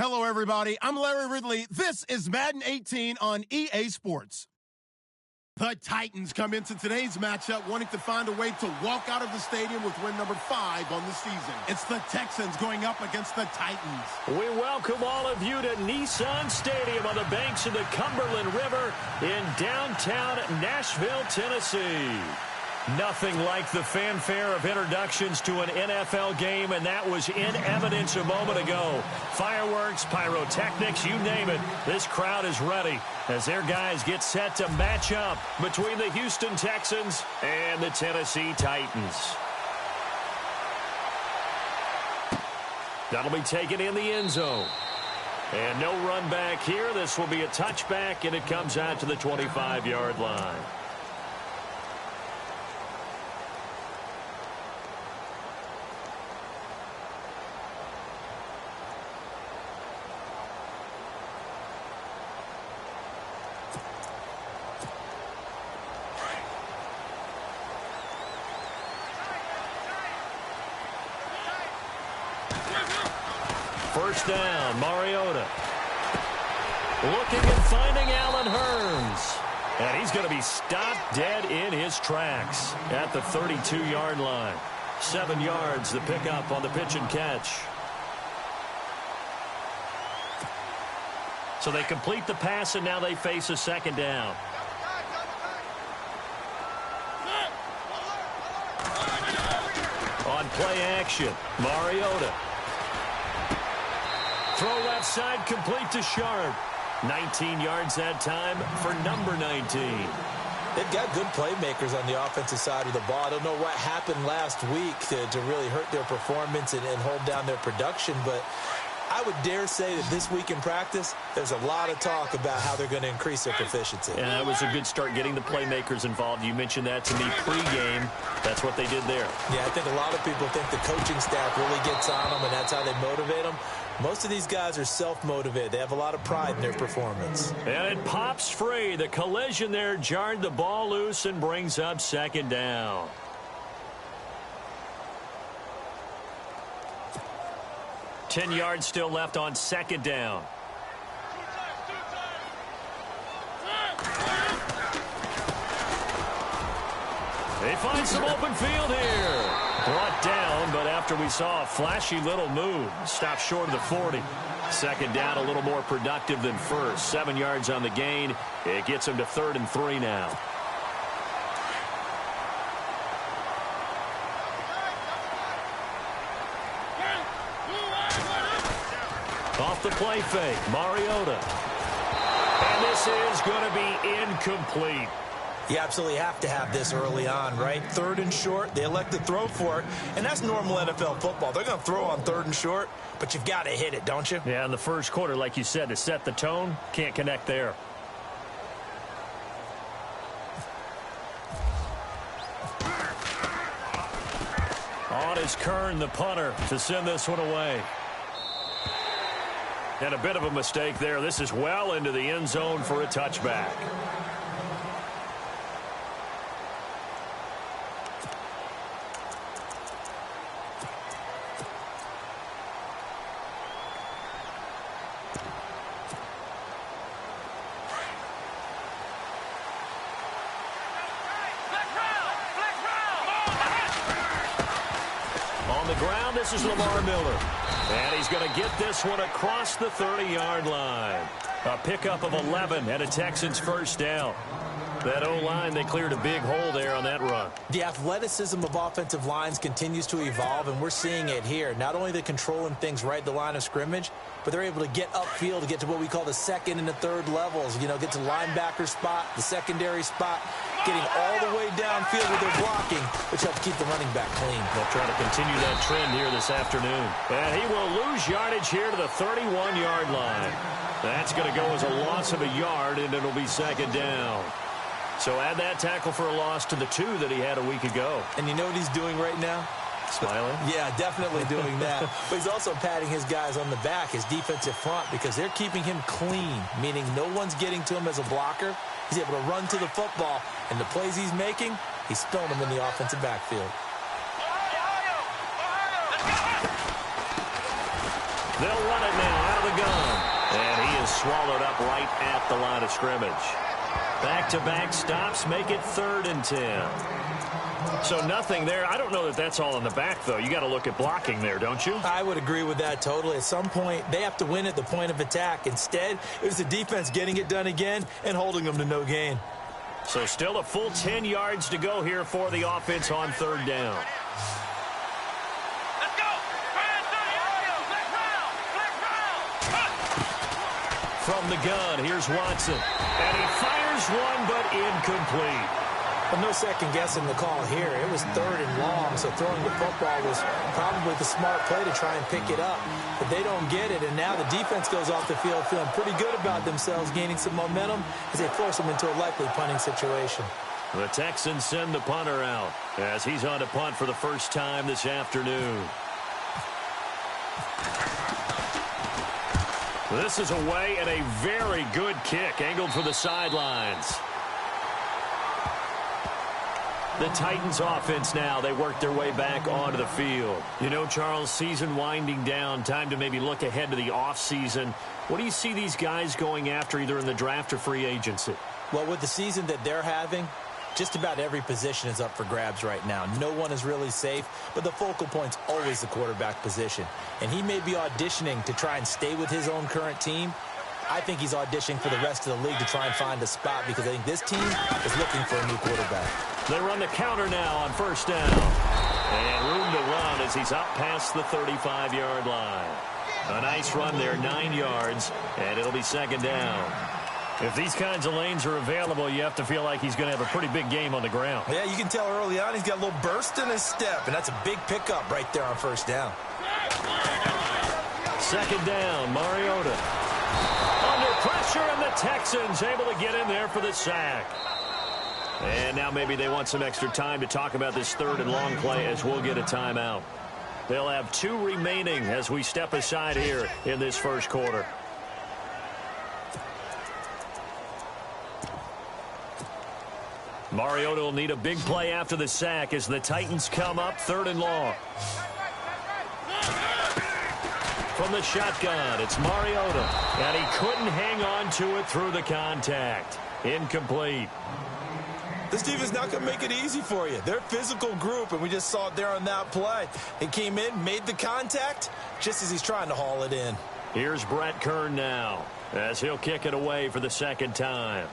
Hello, everybody. I'm Larry Ridley. This is Madden 18 on EA Sports. The Titans come into today's matchup wanting to find a way to walk out of the stadium with win number 5 on the season. It's the Texans going up against the Titans. We welcome all of you to Nissan Stadium on the banks of the Cumberland River in downtown Nashville, Tennessee. Nothing like the fanfare of introductions to an NFL game, and that was in evidence a moment ago. Fireworks, pyrotechnics, you name it. This crowd is ready as their guys get set to match up between the Houston Texans and the Tennessee Titans. That'll be taken in the end zone. And no run back here. This will be a touchback, and it comes out to the 25-yard line. First down, Mariota. Looking and finding Allen Hurns. And he's going to be stopped dead in his tracks at the 32-yard line. 7 yards, the pickup on the pitch and catch. So they complete the pass, and now they face a second down. On play action, Mariota. Throw left side, complete to Sharp. 19 yards that time for number 19. They've got good playmakers on the offensive side of the ball. I don't know what happened last week to really hurt their performance and hold down their production, but I would dare say that this week in practice, there's a lot of talk about how they're going to increase their proficiency. Yeah, that was a good start getting the playmakers involved. You mentioned that to me pregame. That's what they did there. Yeah, I think a lot of people think the coaching staff really gets on them, and that's how they motivate them. Most of these guys are self-motivated. They have a lot of pride in their performance. And it pops free. The collision there jarred the ball loose and brings up second down. Ten yards still left on second down. They find some open field here. Brought down, but after we saw a flashy little move, stopped short of the 40. Second down, a little more productive than first. 7 yards on the gain. It gets him to 3rd and 3 now. Off the play fake, Mariota. And this is going to be incomplete. You absolutely have to have this early on, right? 3rd and short, they elect to throw for it, and that's normal NFL football. They're going to throw on 3rd and short, but you've got to hit it, don't you? Yeah, in the first quarter, like you said, to set the tone, can't connect there. On is Kern, the punter, to send this one away. And a bit of a mistake there. This is well into the end zone for a touchback. This is Lamar Miller. And he's going to get this one across the 30-yard line. A pickup of 11 and a Texans first down. That O-line, they cleared a big hole there on that run. The athleticism of offensive lines continues to evolve, and we're seeing it here. Not only they're controlling things right at the line of scrimmage, but they're able to get upfield to get to what we call the 2nd and the 3rd levels. You know, get to linebacker spot, the secondary spot, getting all the way downfield with their blocking, which helps keep the running back clean. They'll try to continue that trend here this afternoon. And he will lose yardage here to the 31-yard line. That's going to go as a loss of a yard, and it'll be second down. So add that tackle for a loss to the 2 that he had a week ago. And you know what he's doing right now? Smiling? Yeah, definitely doing that. But he's also patting his guys on the back, his defensive front, because they're keeping him clean, meaning no one's getting to him as a blocker. He's able to run to the football, and the plays he's making, he's spilling them in the offensive backfield. They'll run it now out of the gun. And he is swallowed up right at the line of scrimmage. Back-to-back stops make it 3rd and 10. So nothing there. I don't know that that's all in the back, though. You got to look at blocking there, don't you? I would agree with that totally. At some point, they have to win at the point of attack. Instead, it was the defense getting it done again and holding them to no gain. So still a full 10 yards to go here for the offense on 3rd down. Let's go! From the gun, here's Watson. And he fires one, but incomplete. Well, no second guessing the call here. It was 3rd and long, so throwing the football was probably the smart play to try and pick it up. But they don't get it, and now the defense goes off the field feeling pretty good about themselves, gaining some momentum as they force them into a likely punting situation. The Texans send the punter out as he's on to punt for the first time this afternoon. This is away and a very good kick angled for the sidelines. The Titans offense now, they work their way back onto the field. You know, Charles, season winding down, time to maybe look ahead to the offseason. What do you see these guys going after either in the draft or free agency? Well, with the season that they're having, just about every position is up for grabs right now. No one is really safe, but the focal point's always the quarterback position. And he may be auditioning to try and stay with his own current team. I think he's auditioning for the rest of the league to try and find a spot because I think this team is looking for a new quarterback. They run the counter now on 1st down. And room to run as he's up past the 35-yard line. A nice run there, 9 yards, and it'll be 2nd down. If these kinds of lanes are available, you have to feel like he's going to have a pretty big game on the ground. Yeah, you can tell early on he's got a little burst in his step, and that's a big pickup right there on 1st down. 2nd down, Mariota. Under pressure, and the Texans able to get in there for the sack. And now maybe they want some extra time to talk about this 3rd and long play as we'll get a timeout. They'll have 2 remaining as we step aside here in this 1st quarter. Mariota will need a big play after the sack as the Titans come up 3rd and long. From the shotgun, it's Mariota. And he couldn't hang on to it through the contact. Incomplete. This team is not going to make it easy for you. They're a physical group, and we just saw it there on that play. He came in, made the contact, just as he's trying to haul it in. Here's Brett Kern now, as he'll kick it away for the 2nd time.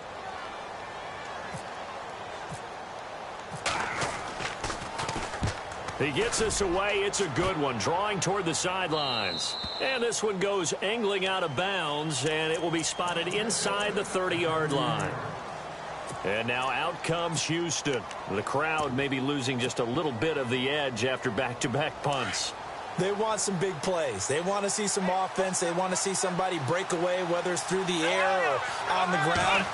He gets this away. It's a good one, drawing toward the sidelines. And this one goes angling out of bounds, and it will be spotted inside the 30-yard line. And now out comes Houston. The crowd may be losing just a little bit of the edge after back-to-back punts. They want some big plays. They want to see some offense. They want to see somebody break away, whether it's through the air or on the ground.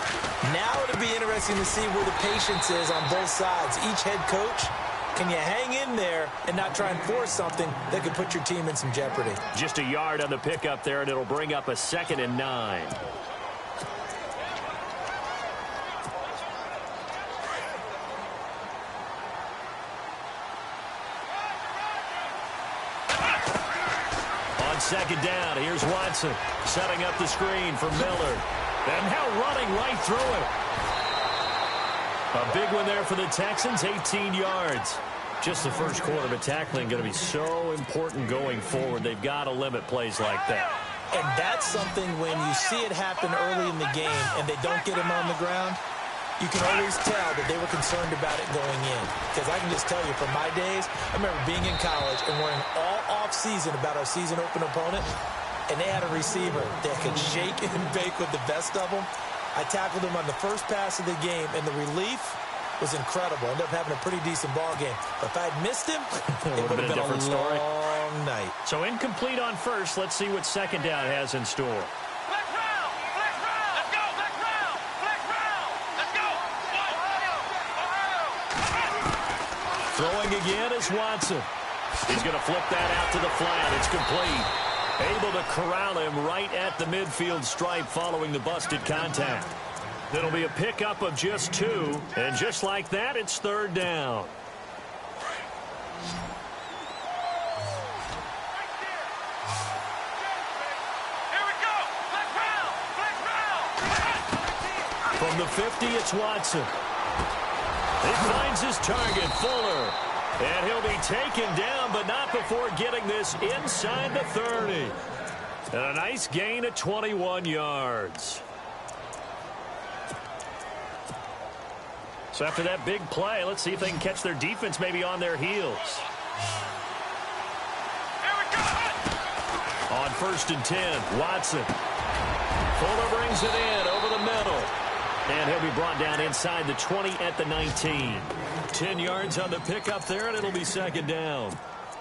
Now it'll be interesting to see where the patience is on both sides. Each head coach, can you hang in there and not try and force something that could put your team in some jeopardy? Just a yard on the pickup there, and it'll bring up a 2nd and 9. On 2nd down, here's Watson setting up the screen for Miller. And now running right through it. A big one there for the Texans, 18 yards. Just the 1st quarter, but tackling going to be so important going forward. They've got to limit plays like that. And that's something when you see it happen early in the game and they don't get him on the ground, you can always tell that they were concerned about it going in. Because I can just tell you from my days, I remember being in college and worrying all off-season about our season open opponent, and they had a receiver that could shake and bake with the best of them. I tackled him on the first pass of the game, and the relief was incredible. Ended up having a pretty decent ball game. But if I'd missed him, it would have been a different story. Long night. So incomplete on 1st. Let's see what 2nd down has in store. Flex round! Flex round! Let's go! Flex round! Flex round! Let's go! Throwing again is Watson. He's going to flip that out to the flat. It's complete. Able to corral him right at the midfield stripe following the busted contact. It'll be a pickup of just 2, and just like that, it's 3rd down. From the 50, it's Watson. He finds his target, Fuller. And he'll be taken down, but not before getting this inside the 30. And a nice gain of 21 yards. So after that big play, let's see if they can catch their defense maybe on their heels. On 1st and 10, Watson. Fuller brings it in over the middle. And he'll be brought down inside the 20 at the 19. 10 yards on the pickup there, and it'll be 2nd down.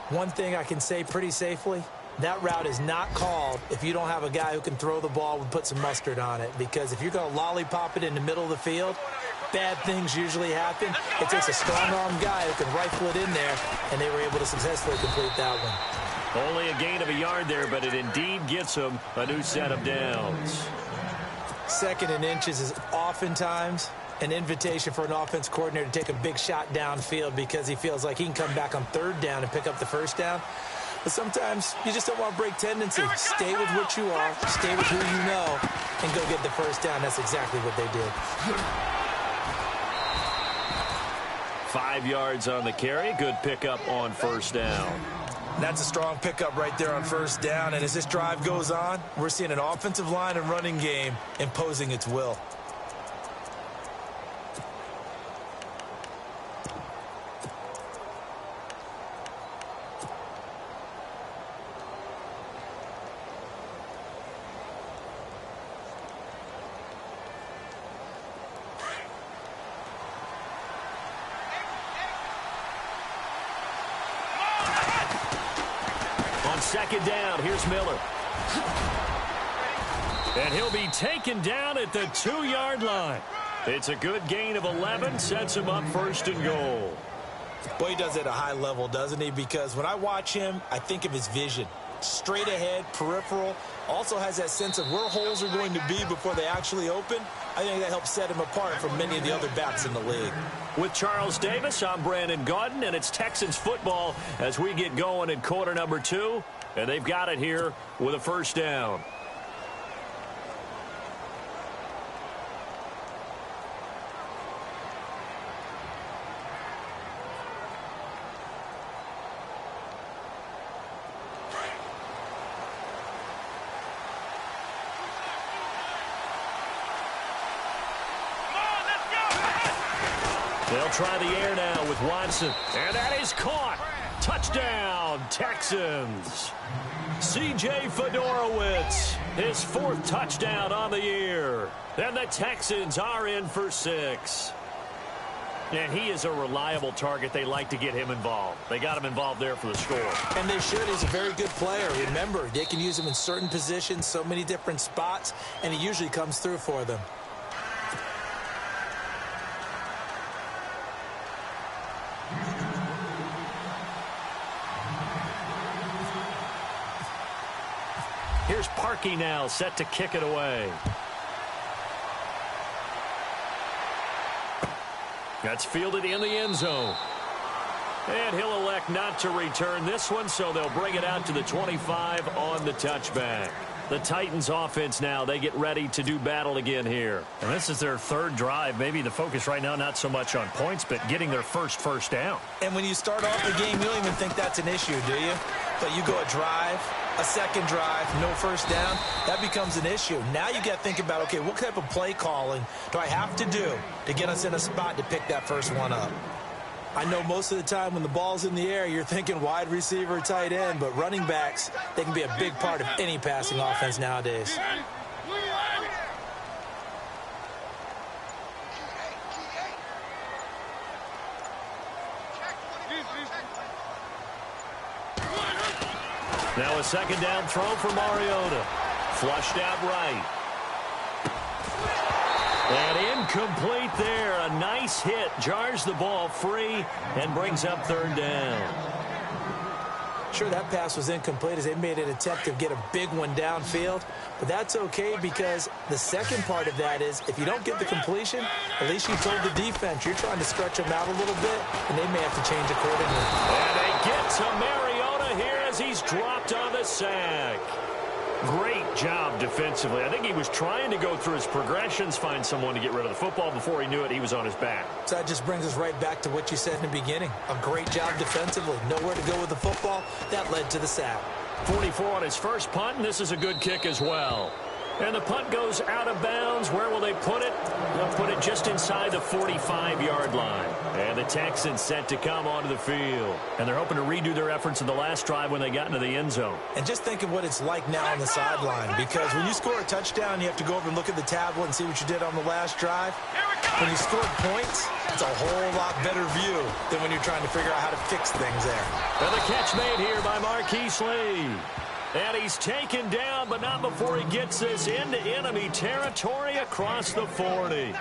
One thing I can say pretty safely, that route is not called if you don't have a guy who can throw the ball and put some mustard on it. Because if you're going to lollipop it in the middle of the field, bad things usually happen. It takes a strong-arm guy who can rifle it in there, and they were able to successfully complete that one. Only a gain of a yard there, but it indeed gets them a new set of downs. 2nd and inches is oftentimes an invitation for an offense coordinator to take a big shot downfield because he feels like he can come back on 3rd down and pick up the 1st down. But sometimes you just don't want to break tendency. Stay with what you are, stay with who you know, and go get the 1st down. That's exactly what they did. 5 yards on the carry. Good pickup on 1st down. That's a strong pickup right there on 1st down. And as this drive goes on, we're seeing an offensive line and running game imposing its will. On 2nd down, here's Miller. And he'll be taken down at the 2-yard line. It's a good gain of 11, sets him up 1st and goal. Boy, he does it at a high level, doesn't he? Because when I watch him, I think of his vision. Straight ahead, peripheral. Also has that sense of where holes are going to be before they actually open. I think that helps set him apart from many of the other backs in the league. With Charles Davis, I'm Brandon Gaudin, and it's Texans football as we get going in quarter number 2. And they've got it here with a 1st down. They'll try the air now with Watson. And that is caught. Touchdown, Texans. C.J. Fedorowicz, his 4th touchdown on the year. And the Texans are in for 6. And he is a reliable target. They like to get him involved. They got him involved there for the score. And they should. He's a very good player. Remember, they can use him in certain positions, so many different spots, and he usually comes through for them. Here's Parkey now, set to kick it away. That's fielded in the end zone. And he'll elect not to return this one, so they'll bring it out to the 25 on the touchback. The Titans offense now, they get ready to do battle again here. And this is their 3rd drive. Maybe the focus right now not so much on points, but getting their first down. And when you start off the game, you don't even think that's an issue, do you? But you go a drive, a 2nd drive, no 1st down, that becomes an issue. Now you got to think about, okay, what type of play calling do I have to do to get us in a spot to pick that first one up? I know most of the time when the ball's in the air, you're thinking wide receiver, tight end, but running backs, they can be a big part of any passing offense nowadays. Now a 2nd down throw for Mariota. Flushed out right. And incomplete there. A nice hit. Jars the ball free and brings up 3rd down. Sure, that pass was incomplete as they made an attempt to get a big one downfield. But that's okay because the second part of that is if you don't get the completion, at least you told the defense you're trying to stretch them out a little bit, and they may have to change accordingly. And they get to Mariota here as he's dropped on the sack. Great job defensively. I think he was trying to go through his progressions, find someone to get rid of the football. Before he knew it, he was on his back. So that just brings us right back to what you said in the beginning. A great job defensively. Nowhere to go with the football. That led to the sack. 44 on his first punt, and this is a good kick as well. And the punt goes out of bounds. Where will they put it? They'll put it just inside the 45-yard line. And the Texans set to come onto the field. And they're hoping to redo their efforts in the last drive when they got into the end zone. And just think of what it's like now on the sideline, because when you score a touchdown, you have to go over and look at the tablet and see what you did on the last drive. When you scored points, it's a whole lot better view than when you're trying to figure out how to fix things there. And the catch made here by Marquise Lee. And he's taken down, but not before he gets this into enemy territory across the 40.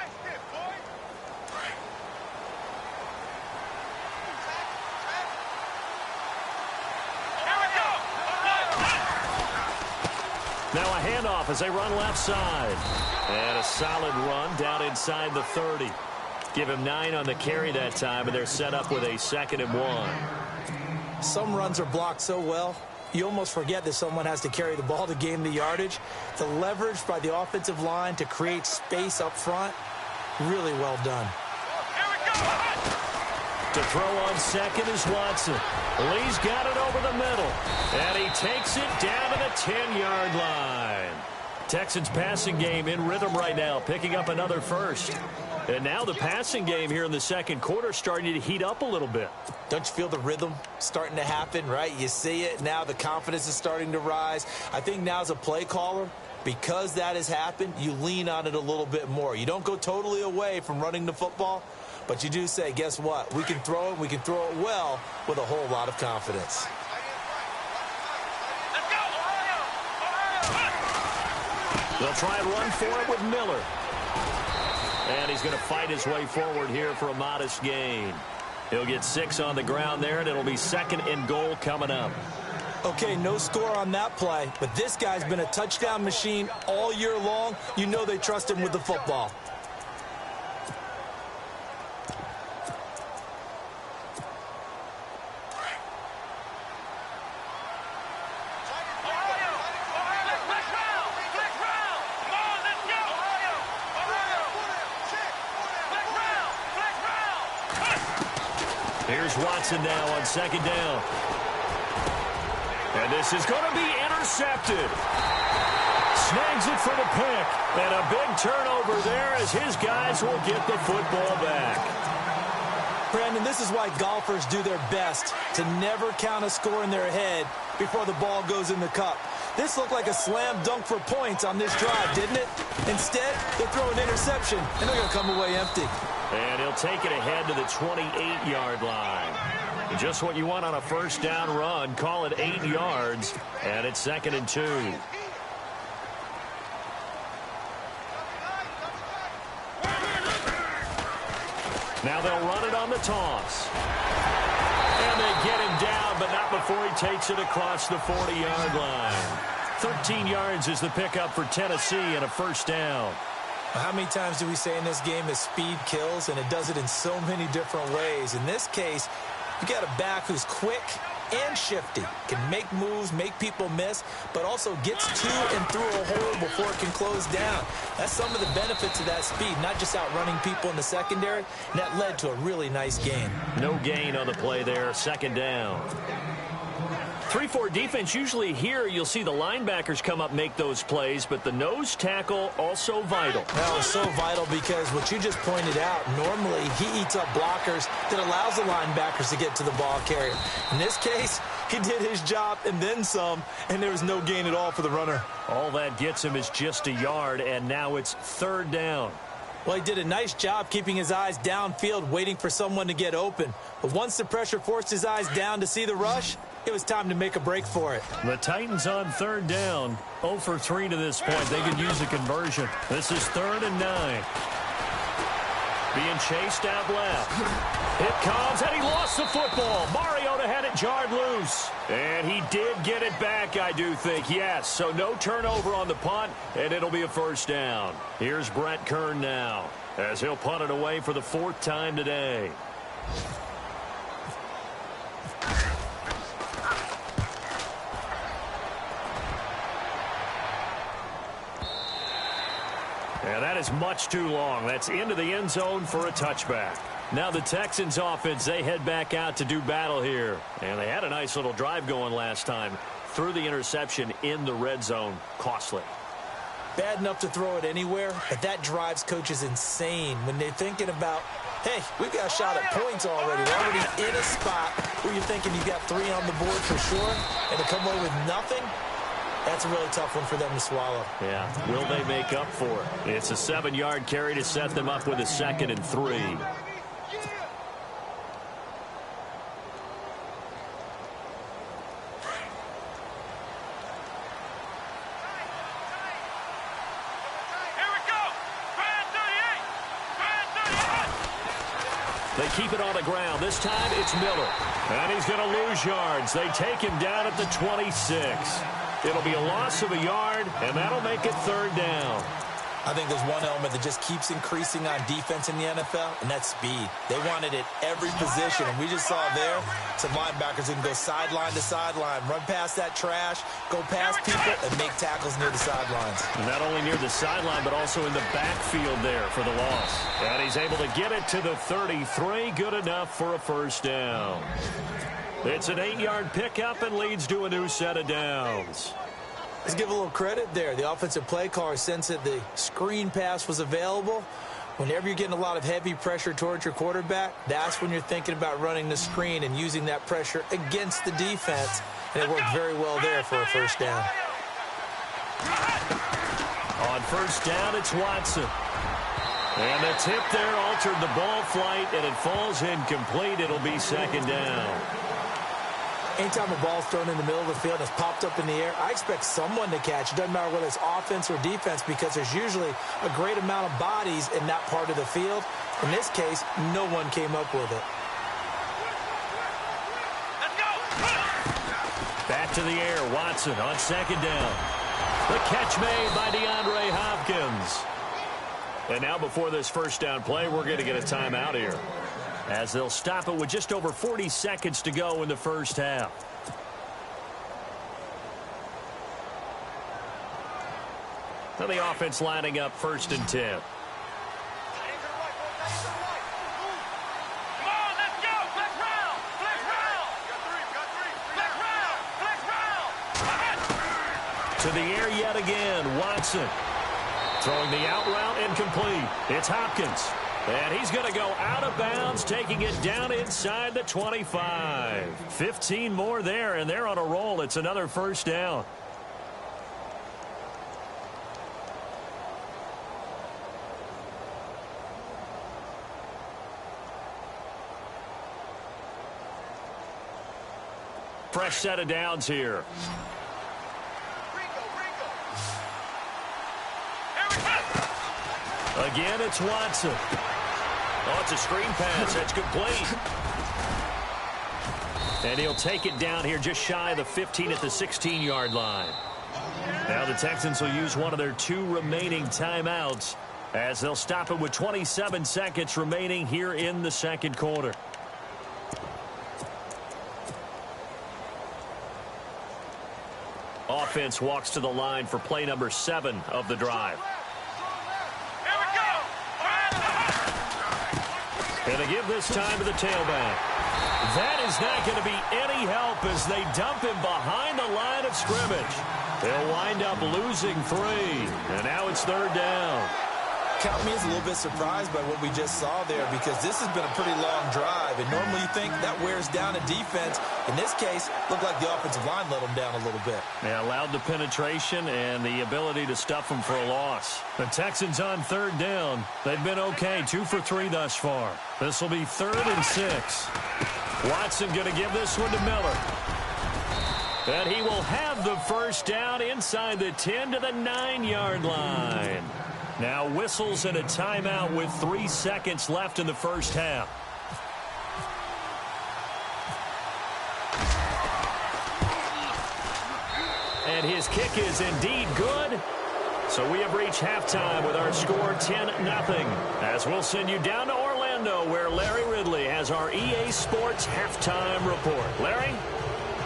Now a handoff as they run left side. And a solid run down inside the 30. Give him 9 on the carry that time, and they're set up with a 2nd and 1. Some runs are blocked so well, you almost forget that someone has to carry the ball to gain the yardage. The leverage by the offensive line to create space up front, really well done. To throw on second is Watson. Lee's got it over the middle. And he takes it down to the 10-yard line. Texans passing game in rhythm right now, picking up another first. And now the passing game here in the second quarter starting to heat up a little bit. Don't you feel the rhythm starting to happen, right? You see it now. The confidence is starting to rise. I think now as a play caller, because that has happened, you lean on it a little bit more. You don't go totally away from running the football, but you do say, guess what? We can throw it. We can throw it well with a whole lot of confidence. They'll try and run for it with Miller. And he's going to fight his way forward here for a modest gain. He'll get 6 on the ground there, and it'll be 2nd and goal coming up. Okay, no score on that play, but this guy's been a touchdown machine all year long. You know they trust him with the football. Here's Watson now on 2nd down. And this is going to be intercepted. Snags it for the pick. And a big turnover there as his guys will get the football back. Brandon, this is why golfers do their best to never count a score in their head before the ball goes in the cup. This looked like a slam dunk for points on this drive, didn't it? Instead, they throw an interception, and they're going to come away empty. And he'll take it ahead to the 28-yard line. Just what you want on a first down run. Call it 8 yards, and it's 2nd and 2. Now they'll run it on the toss. And they get him down, but not before he takes it across the 40-yard line. 13 yards is the pickup for Tennessee and a first down. How many times do we say in this game that speed kills, and it does it in so many different ways? In this case, you got a back who's quick and shifty, can make moves, make people miss, but also gets to and through a hole before it can close down. That's some of the benefits of that speed, not just outrunning people in the secondary, and that led to a really nice gain. No gain on the play there, 2nd down. 3-4 defense, usually here you'll see the linebackers come up, make those plays, but the nose tackle also vital. That was so vital because what you just pointed out, normally he eats up blockers that allows the linebackers to get to the ball carrier. In this case, he did his job and then some, and there was no gain at all for the runner. All that gets him is just a yard, and now it's 3rd down. Well, he did a nice job keeping his eyes downfield, waiting for someone to get open. But once the pressure forced his eyes down to see the rush, it was time to make a break for it. The Titans on 3rd down, 0 for 3 to this point. They could use a conversion. This is 3rd and 9. Being chased out left. It comes, and he lost the football. Mariota had it jarred loose. And he did get it back, I do think, yes. So no turnover on the punt, and it'll be a first down. Here's Brett Kern now, as he'll punt it away for the 4th time today. And that is much too long. That's into the end zone for a touchback. Now the Texans offense, they head back out to do battle here. And they had a nice little drive going last time. Threw the interception in the red zone. Costly. Bad enough to throw it anywhere, but that drives coaches insane when they're thinking about, hey, we've got a shot at points already. We're already in a spot where you're thinking you got 3 on the board for sure, and to come away with nothing, that's a really tough one for them to swallow. Yeah, will they make up for it? It's a 7-yard carry to set them up with a 2nd and 3. They keep it on the ground. This time it's Miller. And he's going to lose yards. They take him down at the 26. It'll be a loss of a yard, and that'll make it 3rd down. I think there's one element that just keeps increasing on defense in the NFL, and that's speed. They want it at every position, and we just saw there some linebackers who can go sideline to sideline, run past that trash, go past people, and make tackles near the sidelines. And not only near the sideline, but also in the backfield there for the loss. And he's able to get it to the 33, good enough for a 1st down. It's an 8-yard pickup and leads to a new set of downs. Let's give a little credit there. The offensive play caller sensed that the screen pass was available. Whenever you're getting a lot of heavy pressure towards your quarterback, that's when you're thinking about running the screen and using that pressure against the defense. And it worked very well there for a 1st down. On 1st down, it's Watson. And the tip there altered the ball flight, and it falls incomplete. It'll be 2nd down. Anytime a ball's thrown in the middle of the field and it's popped up in the air, I expect someone to catch. It doesn't matter whether it's offense or defense because there's usually a great amount of bodies in that part of the field. In this case, no one came up with it. Back to the air, Watson on 2nd down. The catch made by DeAndre Hopkins. And now before this 1st down play, we're going to get a timeout here, as they'll stop it with just over 40 seconds to go in the 1st half. So the offense lining up 1st and 10. To the air yet again, Watson. Throwing the out route incomplete. It's Hopkins. And he's going to go out of bounds, taking it down inside the 25. 15 more there, and they're on a roll. It's another 1st down. Fresh set of downs here. Again, it's Watson. Oh, it's a screen pass. That's complete. And he'll take it down here just shy of the 15 at the 16-yard line. Now the Texans will use one of their 2 remaining timeouts as they'll stop it with 27 seconds remaining here in the 2nd quarter. Offense walks to the line for play number 7 of the drive. And they give this time to the tailback. That is not going to be any help as they dump him behind the line of scrimmage. They'll wind up losing 3. And now it's 3rd down. Count me as a little bit surprised by what we just saw there because this has been a pretty long drive. And normally you think that wears down a defense. In this case, looked like the offensive line let them down a little bit. Yeah, allowed the penetration and the ability to stuff them for a loss. The Texans on 3rd down. They've been okay, 2 for 3 thus far. This will be 3rd and 6. Watson going to give this one to Miller. And he will have the 1st down inside the 10 to the 9-yard line. Now whistles and a timeout with 3 seconds left in the 1st half. And his kick is indeed good. So we have reached halftime with our score 10-0. As we'll send you down to Orlando where Larry Ridley has our EA Sports halftime report. Larry?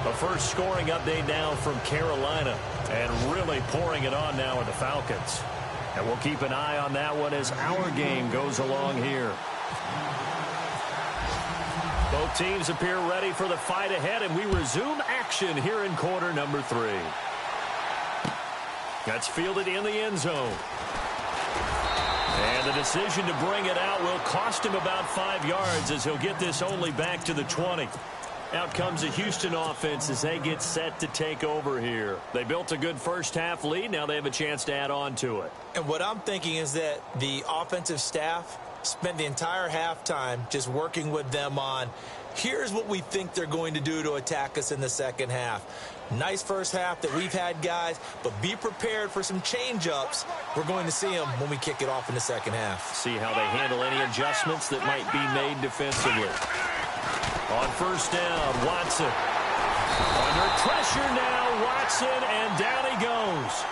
A first scoring update now from Carolina. And really pouring it on now are the Falcons. And we'll keep an eye on that one as our game goes along here. Both teams appear ready for the fight ahead, and we resume action here in quarter number 3. That's fielded in the end zone. And the decision to bring it out will cost him about 5 yards as he'll get this only back to the 20. Out comes the Houston offense as they get set to take over here. They built a good first-half lead. Now they have a chance to add on to it. And what I'm thinking is that the offensive staff spent the entire halftime just working with them on, here's what we think they're going to do to attack us in the second half. Nice first half that we've had, guys, but be prepared for some change-ups. We're going to see them when we kick it off in the second half. See how they handle any adjustments that might be made defensively. On first down, Watson. Under pressure now, Watson, and down he goes.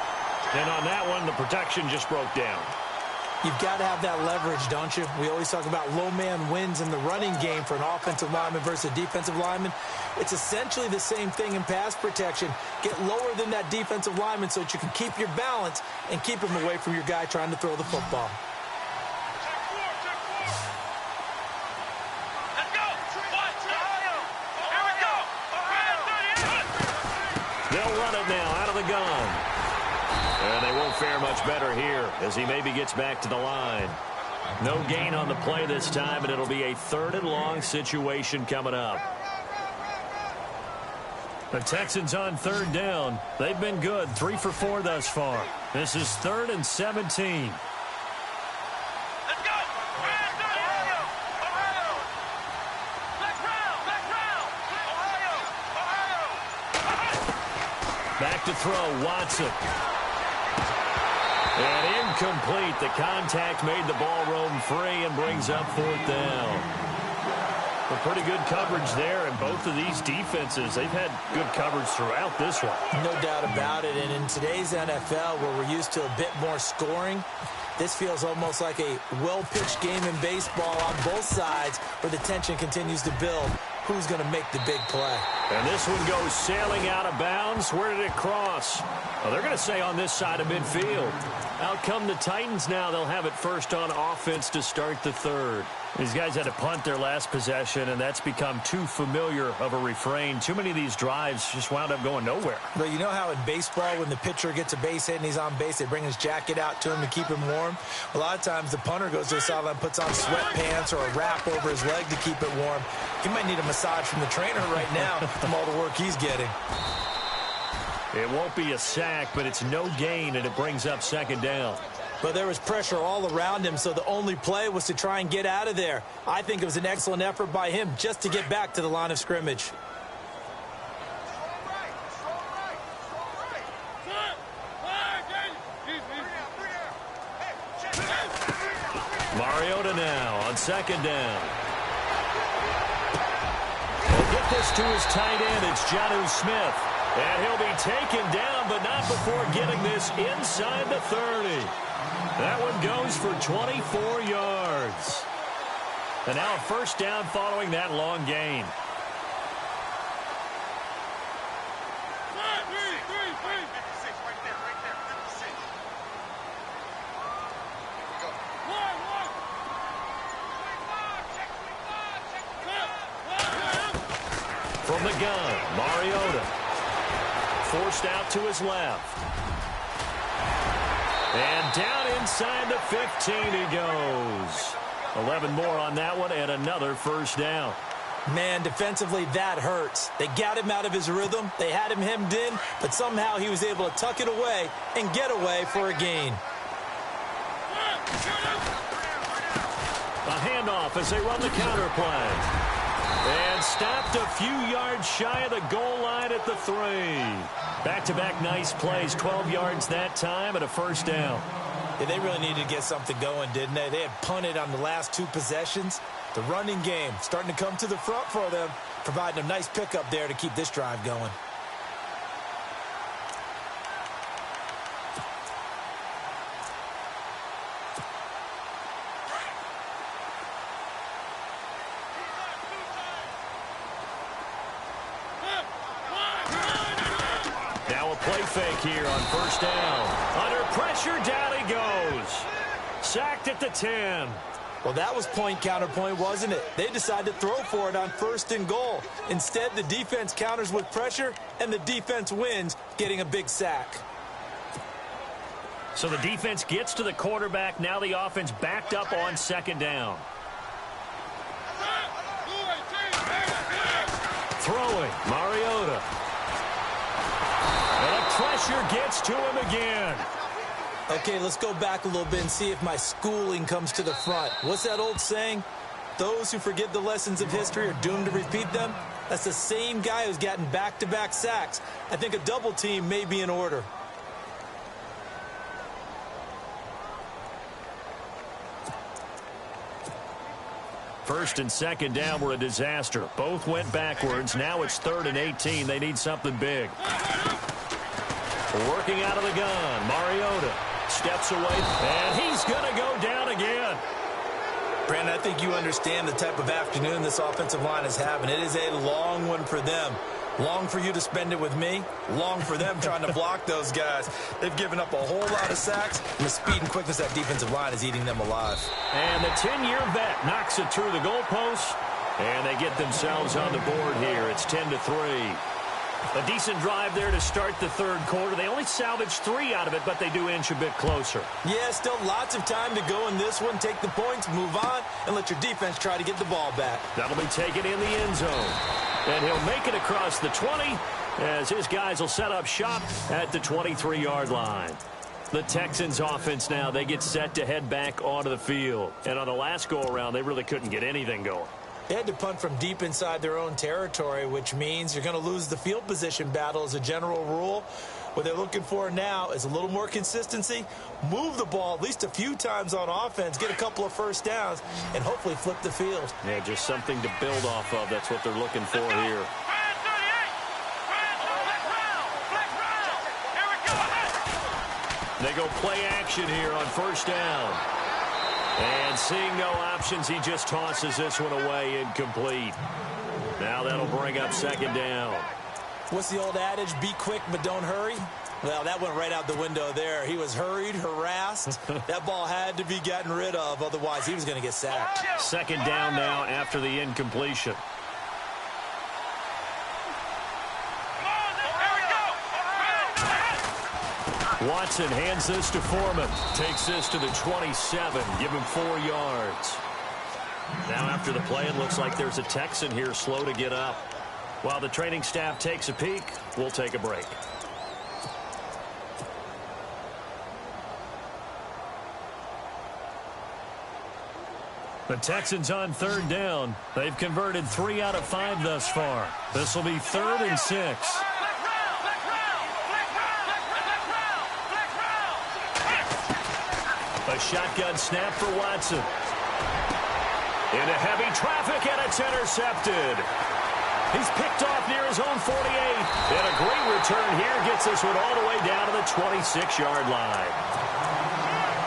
And on that one, the protection just broke down. You've got to have that leverage, don't you? We always talk about low man wins in the running game for an offensive lineman versus a defensive lineman. It's essentially the same thing in pass protection. Get lower than that defensive lineman so that you can keep your balance and keep him away from your guy trying to throw the football. They'll run it now out of the gun. And they won't fare much better here as he maybe gets back to the line. No gain on the play this time, and it'll be a 3rd and long situation coming up. The Texans on 3rd down. They've been good, 3 for 4 thus far. This is 3rd and 17. Back to throw, Watson. And incomplete. The contact made the ball roam free and brings up 4th down. A pretty good coverage there, and both of these defenses, they've had good coverage throughout this one. No doubt about it. And in today's NFL, where we're used to a bit more scoring, this feels almost like a well-pitched game in baseball on both sides where the tension continues to build. Who's going to make the big play? And this one goes sailing out of bounds. Where did it cross? Well, they're going to say on this side of midfield. Out come the Titans now. They'll have it first on offense to start the 3rd. These guys had to punt their last possession, and that's become too familiar of a refrain. Too many of these drives just wound up going nowhere. But you know how in baseball, when the pitcher gets a base hit and he's on base, they bring his jacket out to him to keep him warm? A lot of times the punter goes to the sideline, puts on sweatpants or a wrap over his leg to keep it warm. He might need a massage from the trainer right now from all the work he's getting. It won't be a sack, but it's no gain, and it brings up 2nd down. But there was pressure all around him, so the only play was to try and get out of there. I think it was an excellent effort by him just to get back to the line of scrimmage. Mariota now on 2nd down. He'll get this to his tight end. It's Jonnu Smith. And he'll be taken down, but not before getting this inside the 30. That one goes for 24 yards. And now a first down following that long gain. From the gun, Mariota. Forced out to his left. And down inside the 15 he goes. 11 more on that one and another first down. Man, defensively, that hurts. They got him out of his rhythm. They had him hemmed in, but somehow he was able to tuck it away and get away for a gain. A handoff as they run the counter play. And stopped a few yards shy of the goal line at the 3. Back-to-back nice plays, 12 yards that time and a first down. Yeah, they really needed to get something going, didn't they? They had punted on the last 2 possessions. The running game starting to come to the front for them, providing a nice pickup there to keep this drive going. Now a play fake here on first down. Under pressure, down he goes. sacked at the 10. Well, that was point counterpoint, wasn't it? They decided to throw for it on 1st and goal. Instead, the defense counters with pressure, and the defense wins, getting a big sack. So the defense gets to the quarterback. Now the offense backed up on 2nd down. Throwing, Mariota. And the pressure gets to him again. Okay, let's go back a little bit and see if my schooling comes to the front. What's that old saying? Those who forget the lessons of history are doomed to repeat them. That's the same guy who's gotten back-to-back sacks. I think a double team may be in order. First and 2nd down were a disaster. Both went backwards. Now it's 3rd and 18. They need something big. Working out of the gun, Mariota steps away, and he's going to go down again. Brandon, I think you understand the type of afternoon this offensive line is having. It is a long one for them. Long for you to spend it with me. Long for them trying to block those guys. They've given up a whole lot of sacks, and the speed and quickness of that defensive line is eating them alive. And the 10-year vet knocks it through the goalpost, and they get themselves on the board here. It's 10-3. A decent drive there to start the 3rd quarter. They only salvaged 3 out of it, but they do inch a bit closer. Yeah, still lots of time to go in this one. Take the points, move on, and let your defense try to get the ball back. That'll be taken in the end zone. And he'll make it across the 20 as his guys will set up shop at the 23-yard line. The Texans offense now, they get set to head back onto the field. And on the last go-around, they really couldn't get anything going. They had to punt from deep inside their own territory, which means you're going to lose the field position battle as a general rule. What they're looking for now is a little more consistency, move the ball at least a few times on offense, get a couple of first downs, and hopefully flip the field. Yeah, just something to build off of. That's what they're looking for here. They go play action here on 1st down. And seeing no options, he just tosses this one away, incomplete. Now that'll bring up 2nd down. What's the old adage? Be quick, but don't hurry. Well, that went right out the window there. He was hurried, harassed. That ball had to be gotten rid of. Otherwise, he was going to get sacked. 2nd down now after the incompletion. Watson hands this to Foreman. Takes this to the 27. Give him 4 yards. Now after the play, it looks like there's a Texan here slow to get up. While the training staff takes a peek, we'll take a break. The Texans on 3rd down. They've converted 3 out of 5 thus far. This will be 3rd and 6. A shotgun snap for Watson. Into heavy traffic, and it's intercepted. He's picked off near his own 48. And a great return here gets this one all the way down to the 26-yard line.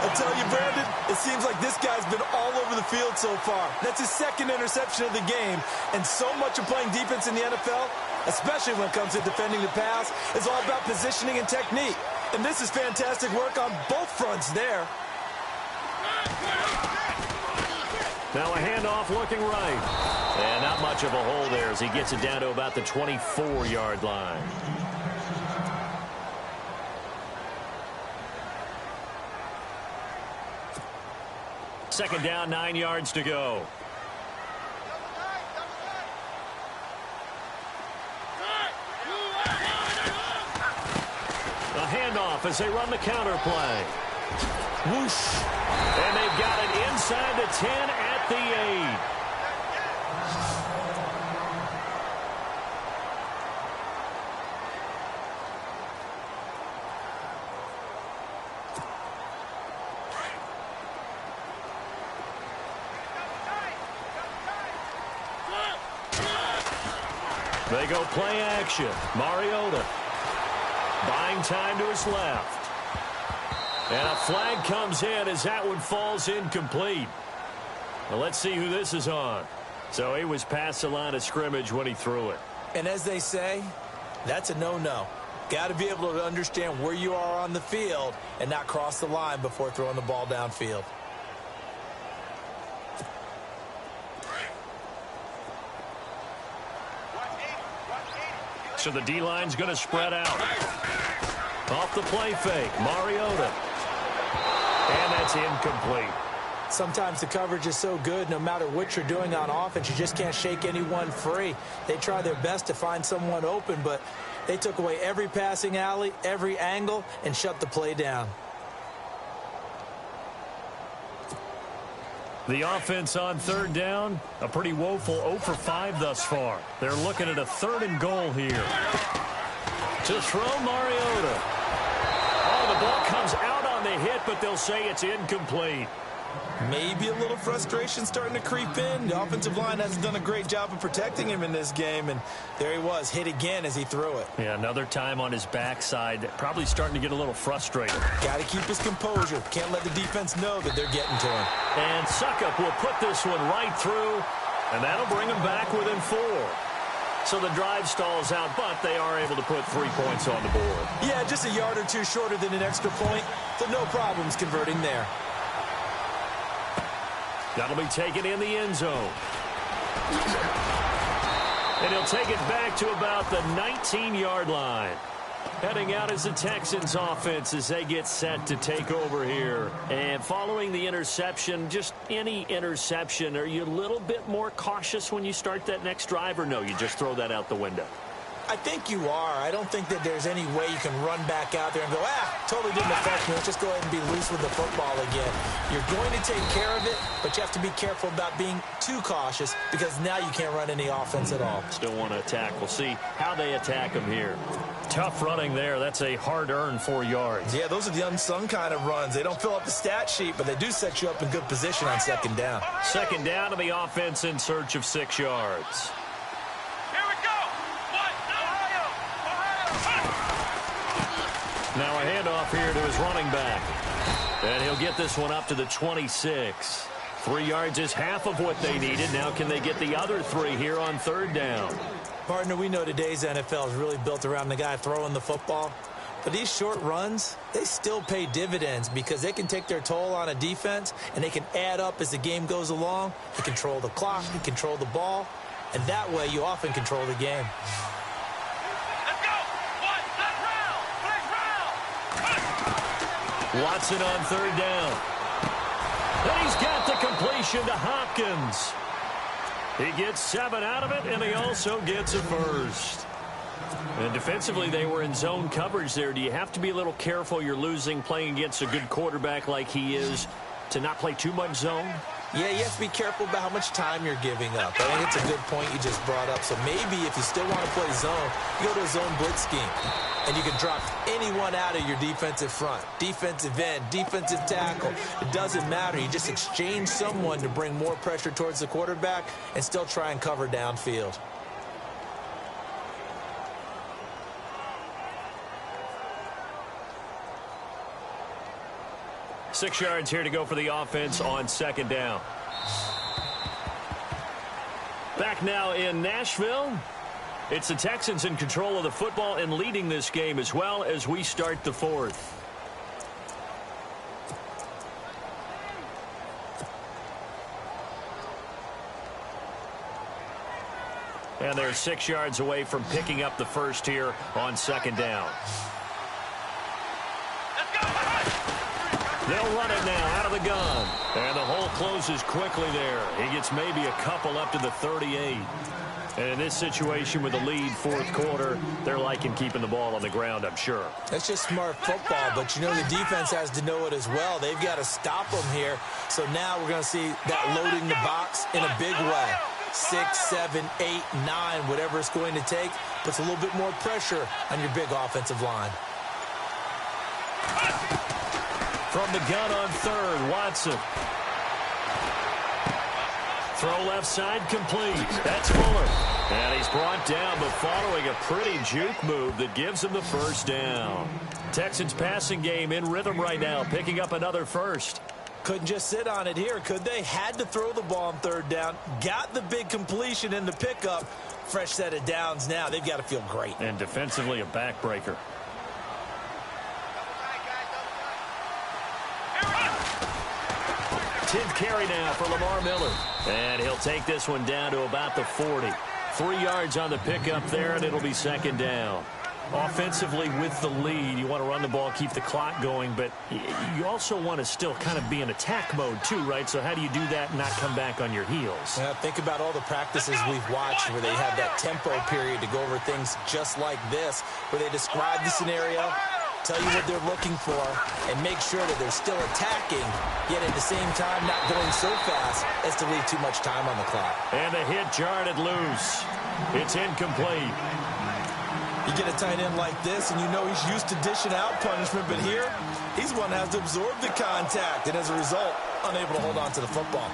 I tell you, Brandon, it seems like this guy's been all over the field so far. That's his 2nd interception of the game. And so much of playing defense in the NFL, especially when it comes to defending the pass, is all about positioning and technique. And this is fantastic work on both fronts there. Now a handoff looking right. And not much of a hole there as he gets it down to about the 24-yard line. Second down, 9 yards to go. A handoff as they run the counter play. Whoosh. And they've got it inside the 10 at the 8. They go play action. Mariota buying time to his left. And a flag comes in as that one falls incomplete. Well, let's see who this is on. So he was past the line of scrimmage when he threw it. And as they say, that's a no-no. Got to be able to understand where you are on the field and not cross the line before throwing the ball downfield. So the D-line's going to spread out. Off the play fake, Mariota. And that's incomplete. Sometimes the coverage is so good, no matter what you're doing on offense, you just can't shake anyone free. They try their best to find someone open, but they took away every passing alley, every angle, and shut the play down. The offense on third down, a pretty woeful 0 for 5 thus far. They're looking at a 3rd and goal here. To throw, Mariota. Oh, the ball comes out on the hit, but they'll say it's incomplete. Maybe a little frustration starting to creep in. The offensive line hasn't done a great job of protecting him in this game, and there he was, hit again as he threw it. Yeah, another time on his backside, probably starting to get a little frustrated. Got to keep his composure. Can't let the defense know that they're getting to him. And Suckup will put this one right through, and that'll bring him back within 4. So the drive stalls out, but they are able to put 3 points on the board. Yeah, just a yard or two shorter than an extra point, so no problems converting there. That'll be taken in the end zone. And he'll take it back to about the 19-yard line. Heading out is the Texans offense as they get set to take over here. And following the interception, just any interception, are you a little bit more cautious when you start that next drive, or no, you just throw that out the window? I think you are. I don't think that there's any way you can run back out there and go, totally didn't affect me. Let's just go ahead and be loose with the football again. You're going to take care of it, but you have to be careful about being too cautious because now you can't run any offense at all. Still want to attack. We'll see how they attack him here. Tough running there. That's a hard-earned 4 yards. Yeah, those are the unsung kind of runs. They don't fill up the stat sheet, but they do set you up in good position on 2nd down. 2nd down to the offense in search of 6 yards. Now a handoff here to his running back. And he'll get this one up to the 26. 3 yards is half of what they needed. Now can they get the other 3 here on 3rd down? Partner, we know today's NFL is really built around the guy throwing the football. But these short runs, they still pay dividends because they can take their toll on a defense and they can add up as the game goes along. They control the clock, they control the ball, and that way you often control the game. Watson on 3rd down. And he's got the completion to Hopkins. He gets 7 out of it, and he also gets a first. And defensively, they were in zone coverage there. Do you have to be a little careful? You're losing playing against a good quarterback like he is to not play too much zone? Yeah, you have to be careful about how much time you're giving up. I think it's a good point you just brought up. So maybe if you still want to play zone, you go to a zone blitz scheme. And you can drop anyone out of your defensive front. Defensive end, defensive tackle. It doesn't matter. You just exchange someone to bring more pressure towards the quarterback and still try and cover downfield. Six yards here to go for the offense on 2nd down. Back now in Nashville. It's the Texans in control of the football and leading this game as well as we start the 4th. And they're 6 yards away from picking up the first here on 2nd down. They'll run it now out of the gun. And the hole closes quickly there. He gets maybe a couple up to the 38. And in this situation with the lead 4th quarter, they're liking keeping the ball on the ground, I'm sure. That's just smart football, but you know the defense has to know it as well. They've got to stop them here. So now we're going to see that loading the box in a big way. 6, 7, 8, 9, whatever it's going to take, puts a little bit more pressure on your big offensive line. From the gun on 3rd, Watson. Throw left side complete. That's Fuller. And he's brought down, but following a pretty juke move that gives him the first down. Texans passing game in rhythm right now, picking up another first. Couldn't just sit on it here, could they? Had to throw the ball on 3rd down. Got the big completion in the pickup. Fresh set of downs now. They've got to feel great. And defensively a backbreaker. Tenth carry now for Lamar Miller. And he'll take this one down to about the 40. 3 yards on the pickup there, and it'll be second down. Offensively with the lead, you want to run the ball, keep the clock going, but you also want to still kind of be in attack mode too, right? So how do you do that and not come back on your heels? Yeah, think about all the practices we've watched where they have that tempo period to go over things just like this, where they describe the scenario, tell you what they're looking for, and make sure that they're still attacking, yet at the same time not going so fast as to leave too much time on the clock. And the hit jarred it loose. It's incomplete. You get a tight end like this, and you know he's used to dishing out punishment, but here, he's one that has to absorb the contact, and as a result, unable to hold on to the football.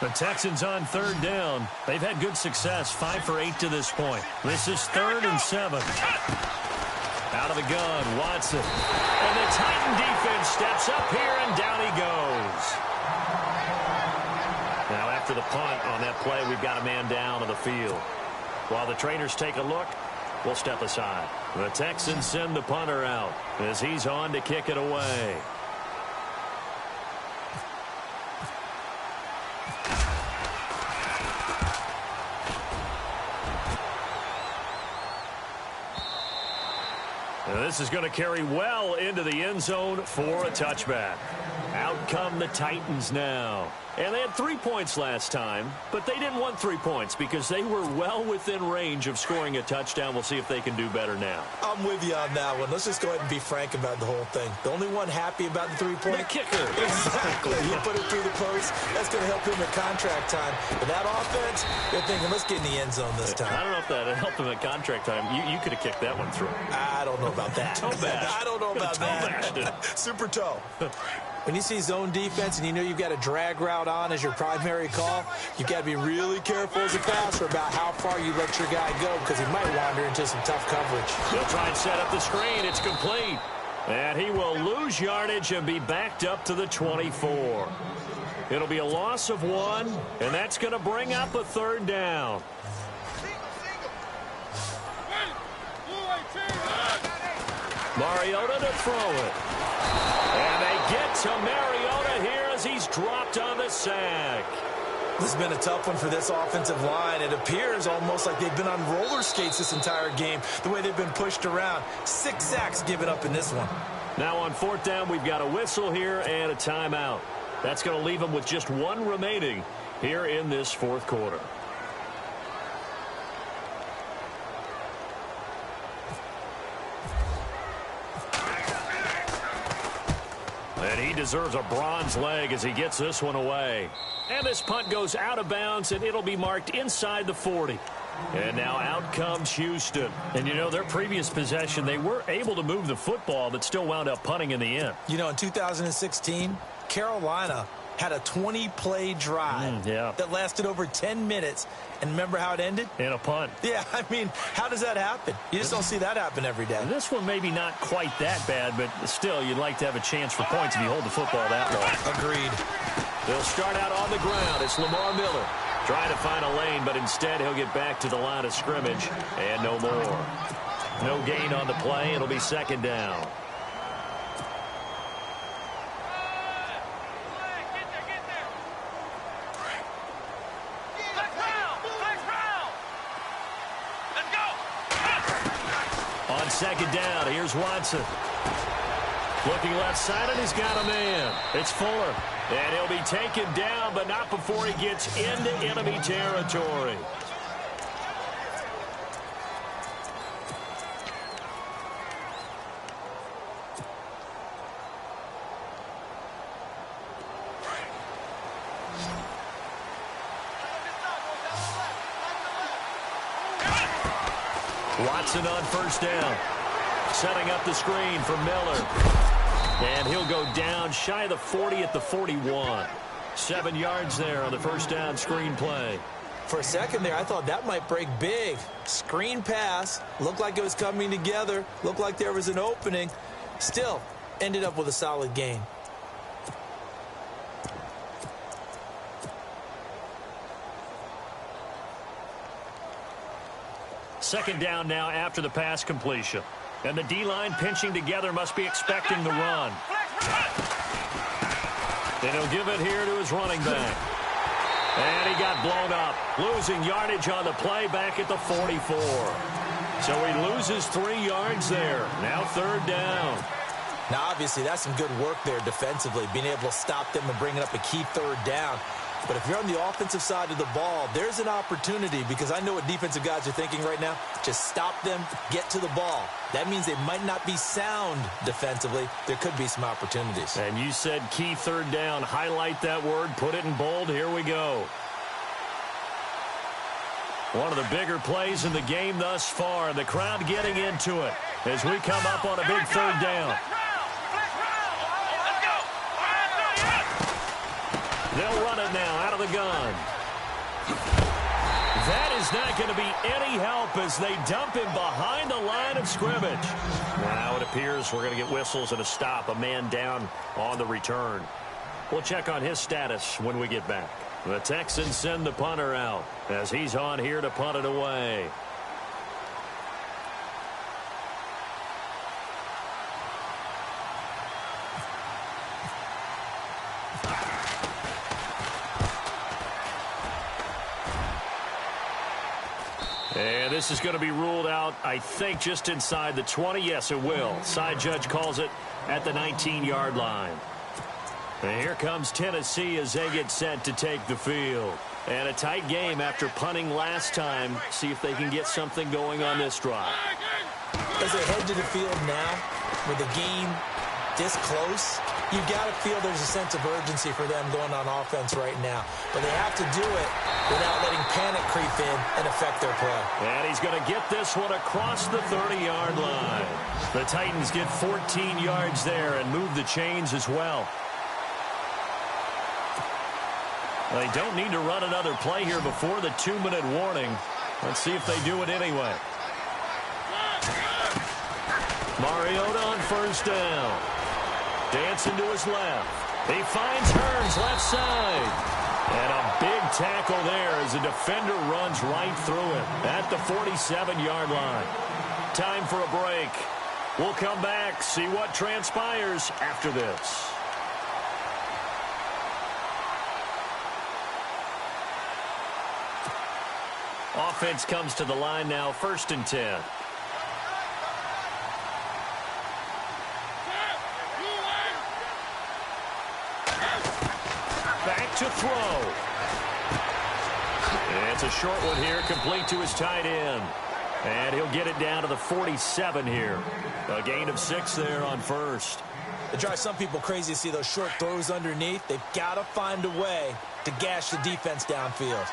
The Texans on third down. They've had good success, 5 for 8 to this point. This is 3rd and 7. Out of the gun, Watson. And the Titan defense steps up here, and down he goes. Now, after the punt on that play, we've got a man down on the field. While the trainers take a look, we'll step aside. The Texans send the punter out as he's on to kick it away. This is going to carry well into the end zone for a touchback. Out come the Titans now. And they had 3 points last time, but they didn't want 3 points because they were well within range of scoring a touchdown. We'll see if they can do better now. I'm with you on that one. Let's just go ahead and be frank about the whole thing. The only one happy about the three-point... The kicker. Exactly. You put it through the post. That's going to help him at contract time. But that offense, they're thinking, let's get in the end zone this time. I don't know if that helped him at contract time. You could have kicked that one through. I don't know about that. Toe bash. I don't know about that. Super toe. When you see zone defense and you know you've got a drag route on as your primary call, you've got to be really careful as a passer about how far you let your guy go because he might wander into some tough coverage. He'll try and set up the screen. It's complete. And he will lose yardage and be backed up to the 24. It'll be a loss of 1, and that's going to bring up a 3rd down. Mariota to throw it. And they get to Mariota here as he's dropped on the sack. This has been a tough one for this offensive line. It appears almost like they've been on roller skates this entire game, the way they've been pushed around. 6 sacks given up in this one. Now on 4th down, we've got a whistle here and a timeout. That's going to leave them with just 1 remaining here in this 4th quarter. And he deserves a bronze leg as he gets this one away. And this punt goes out of bounds, and it'll be marked inside the 40. And now out comes Houston. And, you know, their previous possession, they were able to move the football, but still wound up punting in the end. You know, in 2016, Carolina had a 20-play drive that lasted over 10 minutes. And remember how it ended? In a punt. Yeah, I mean, how does that happen? You just don't see that happen every day. And this one maybe not quite that bad, but still, you'd like to have a chance for points if you hold the football that long. Agreed. They'll start out on the ground. It's Lamar Miller trying to find a lane, but instead he'll get back to the line of scrimmage and no more. No gain on the play. It'll be 2nd down. On 2nd down, here's Watson. Looking left side, and he's got a man. It's Fuller. And he'll be taken down, but not before he gets into enemy territory. Watson on 1st down. Setting up the screen for Miller. And he'll go down shy of the 40 at the 41. 7 yards there on the 1st down screen play. For a second there, I thought that might break big. Screen pass. Looked like it was coming together. Looked like there was an opening. Still, ended up with a solid gain. second down now after the pass completion. And the D-line pinching together must be expecting the run. And he'll give it here to his running back. And he got blown up, losing yardage on the play back at the 44. So he loses 3 yards there. Now third down. Now, obviously, that's some good work there defensively, being able to stop them and bringing up a key third down. But if you're on the offensive side of the ball, there's an opportunity, because I know what defensive guys are thinking right now. Just stop them, get to the ball. That means they might not be sound defensively. There could be some opportunities. And you said key third down. Highlight that word. Put it in bold. Here we go. One of the bigger plays in the game thus far. The crowd getting into it as we come up on a big third down. They'll run it now out of the gun. That is not going to be any help as they dump him behind the line of scrimmage. Now it appears we're going to get whistles and a stop. A man down on the return. We'll check on his status when we get back. The Texans send the punter out as he's on here to punt it away. And this is going to be ruled out, I think, just inside the 20. Yes, it will. Side judge calls it at the 19-yard line. And here comes Tennessee as they get set to take the field. And a tight game after punting last time. See if they can get something going on this drive. As they head to the field now, with the game this close, you've got to feel there's a sense of urgency for them going on offense right now. But they have to do it without letting panic creep in and affect their play. And he's going to get this one across the 30-yard line. The Titans get 14 yards there and move the chains as well. They don't need to run another play here before the 2-minute warning. Let's see if they do it anyway. Mariota on first down. Dancing to his left. He finds Hearns left side. And a big tackle there as the defender runs right through him at the 47-yard line. Time for a break. We'll come back, see what transpires after this. Offense comes to the line now, 1st and 10. Back to throw. And it's a short one here, complete to his tight end. And he'll get it down to the 47 here. A gain of 6 there on first. It drives some people crazy to see those short throws underneath. They've got to find a way to gash the defense downfield.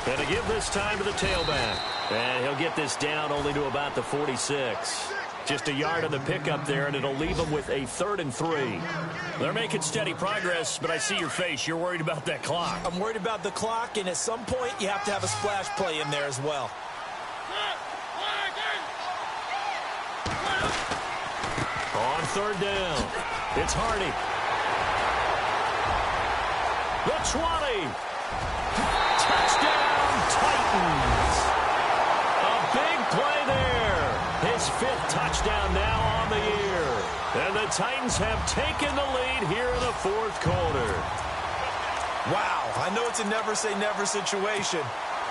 And to give this time to the tailback. And he'll get this down only to about the 46. Just a yard on the pickup there, and it'll leave them with a 3rd and 3. They're making steady progress, but I see your face. You're worried about that clock. I'm worried about the clock, and at some point, you have to have a splash play in there as well. On 3rd down, it's Hardy. The 20. Touchdown, Titans. A big play there. His 5th touchdown now on the year. And the Titans have taken the lead here in the 4th quarter. Wow, I know it's a never-say-never situation,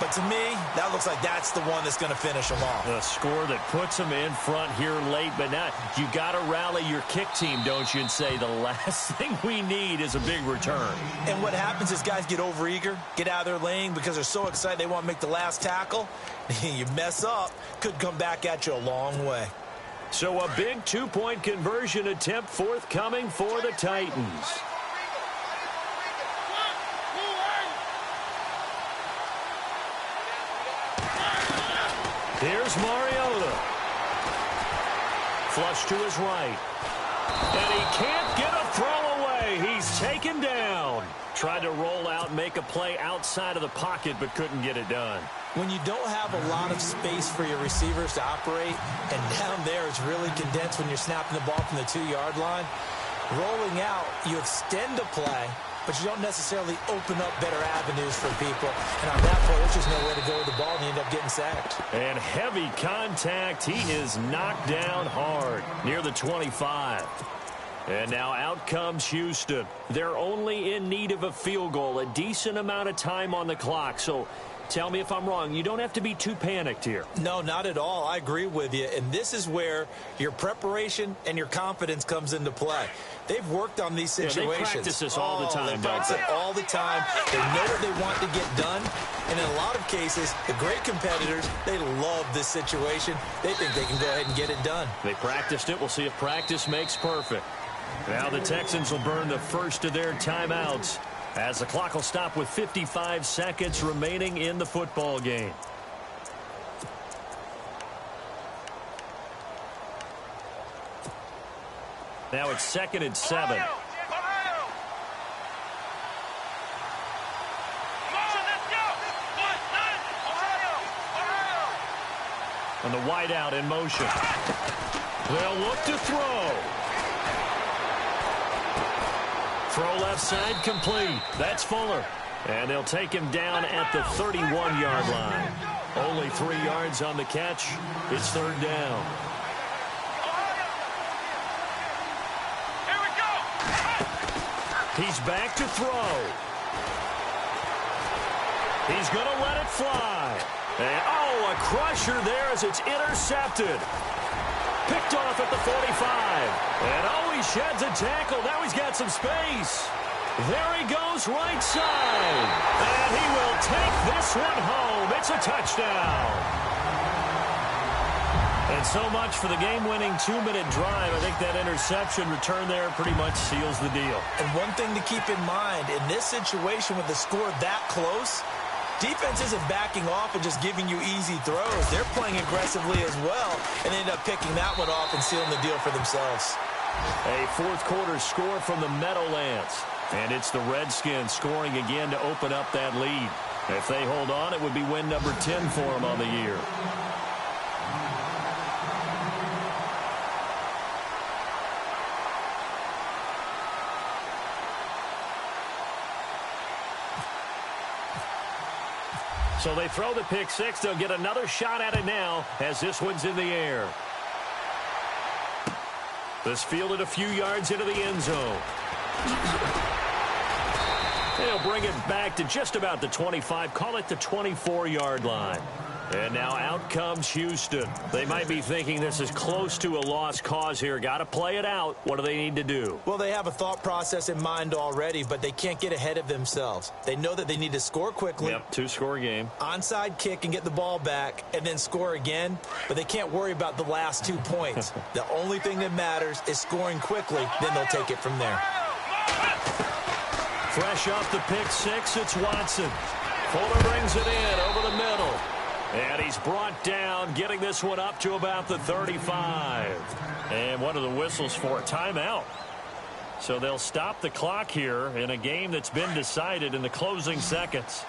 but to me, that looks like that's the one that's going to finish them off. A score that puts them in front here late, but now you got to rally your kick team, don't you, and say the last thing we need is a big return. And what happens is guys get overeager, get out of their lane because they're so excited they want to make the last tackle. You mess up, could come back at you a long way. So a big 2-point conversion attempt forthcoming for the Titans. Here's Mariota. Flush to his right. And he can't get a throw away. He's taken down. Tried to roll out, make a play outside of the pocket, but couldn't get it done. When you don't have a lot of space for your receivers to operate, and down there it's really condensed when you're snapping the ball from the 2-yard line, Rolling out, you extend the play, but you don't necessarily open up better avenues for people. And on that play, there's just nowhere to go with the ball, and you end up getting sacked. And heavy contact. He is knocked down hard near the 25. And now out comes Houston. They're only in need of a field goal, a decent amount of time on the clock. So tell me if I'm wrong. You don't have to be too panicked here. No, not at all. I agree with you. And this is where your preparation and your confidence comes into play. They've worked on these situations. Yeah, they practice this all the time, they practice it all the time. They know what they want to get done. And in a lot of cases, the great competitors, they love this situation. They think they can go ahead and get it done. They practiced it. We'll see if practice makes perfect. Now the Texans will burn the first of their timeouts as the clock will stop with 55 seconds remaining in the football game. Now it's 2nd and 7. And the wideout in motion. They'll look to throw. Throw left side complete. That's Fuller. And they'll take him down at the 31-yard line. Only 3 yards on the catch. It's 3rd down. Here we go. He's back to throw. He's going to let it fly. And, oh, a crusher there as it's intercepted. Picked off at the 45. And, oh, he sheds a tackle. Now he's got some space. There he goes right side. And he will take this one home. It's a touchdown. And so much for the game-winning 2-minute drive. I think that interception return there pretty much seals the deal. And one thing to keep in mind, in this situation with the score that close, defense isn't backing off and just giving you easy throws. They're playing aggressively as well and end up picking that one off and sealing the deal for themselves. A fourth-quarter score from the Meadowlands. And it's the Redskins scoring again to open up that lead. If they hold on, it would be win number 10 for them on the year. So they throw the pick six. They'll get another shot at it now as this one's in the air. This fielded a few yards into the end zone. They'll bring it back to just about the 25. Call it the 24-yard line. And now out comes Houston. They might be thinking this is close to a lost cause here. Got to play it out. What do they need to do? Well, they have a thought process in mind already, but they can't get ahead of themselves. They know that they need to score quickly. Yep, 2-score game. Onside kick and get the ball back and then score again, but they can't worry about the last 2 points. The only thing that matters is scoring quickly, then they'll take it from there. Fresh off the pick six, it's Watson. Fuller brings it in over the middle. And he's brought down, getting this one up to about the 35. And what are the whistles for? Timeout. So they'll stop the clock here in a game that's been decided in the closing seconds.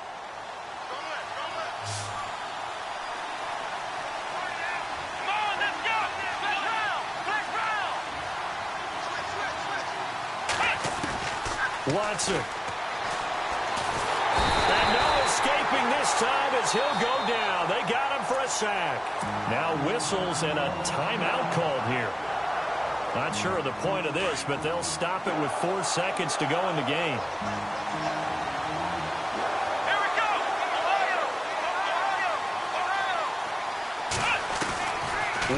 Watson. And no escaping this time as he'll go down. They got him for a sack. Now whistles and a timeout called here. Not sure of the point of this, but they'll stop it with 4 seconds to go in the game. Here we go.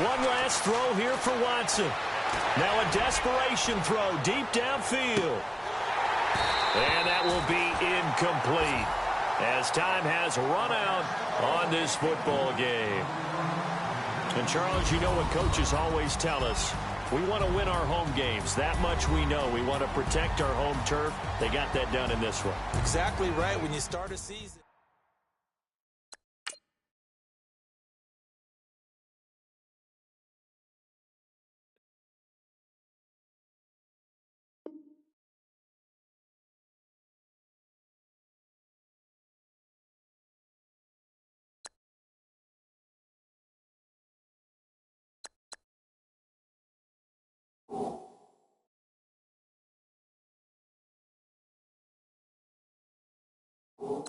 One last throw here for Watson. Now a desperation throw deep downfield. And that will be incomplete as time has run out on this football game. And, Charles, you know what coaches always tell us. We want to win our home games. That much we know. We want to protect our home turf. They got that done in this one. Exactly right. When you start a season. you